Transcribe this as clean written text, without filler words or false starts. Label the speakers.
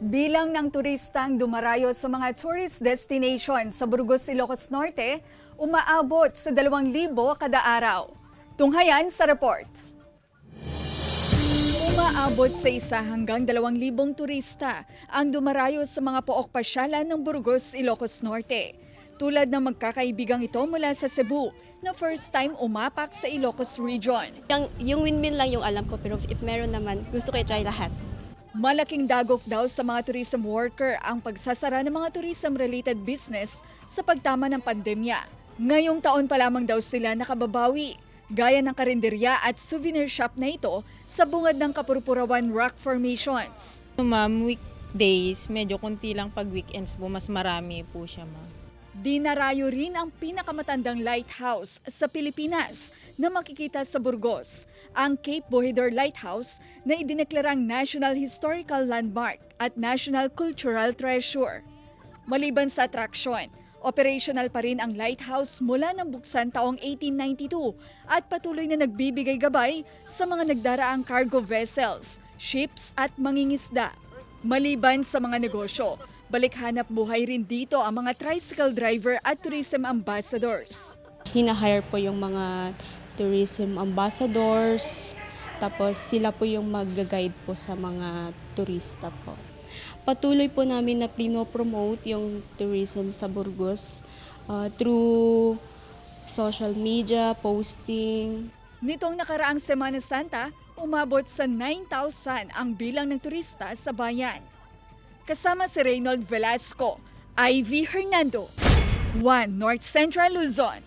Speaker 1: Bilang ng turistang dumarayo sa mga tourist destination sa Burgos, Ilocos Norte, umaabot sa 2,000 kada araw. Tunghayan sa report. Umaabot sa 1 hanggang 2,000 turista ang dumarayo sa mga pook pasyalan ng Burgos, Ilocos Norte. Tulad ng magkakaibigang ito mula sa Cebu na first time umapak sa Ilocos Region.
Speaker 2: Yung windmill lang yung alam ko, pero if meron naman, gusto ko i-try lahat.
Speaker 1: Malaking dagok daw sa mga tourism worker ang pagsasara ng mga tourism-related business sa pagtama ng pandemya. Ngayong taon pa lamang daw sila nakababawi, gaya ng karinderya at souvenir shop na ito sa bungad ng Kapurpurawan Rock Formations.
Speaker 3: Ma'am, weekdays, medyo konti lang pag weekends po, mas marami po siya, ma'am.
Speaker 1: Dinarayo rin ang pinakamatandang lighthouse sa Pilipinas na makikita sa Burgos, ang Cape Bohidor Lighthouse na idineklarang National Historical Landmark at National Cultural Treasure. Maliban sa atraksyon, operational pa rin ang lighthouse mula nang buksan taong 1892 at patuloy na nagbibigay gabay sa mga nagdaraang cargo vessels, ships at mangingisda. Maliban sa mga negosyo, balik hanap buhay rin dito ang mga tricycle driver at tourism ambassadors.
Speaker 2: Hina-hire po yung mga tourism ambassadors, tapos sila po yung mag-guide po sa mga turista po. Patuloy po namin na pino-promote yung tourism sa Burgos through social media, posting.
Speaker 1: Nitong nakaraang Semana Santa, umabot sa 9,000 ang bilang ng turista sa bayan. Kasama si Reynold Velasco, Ivy Hernando, 1 North Central Luzon.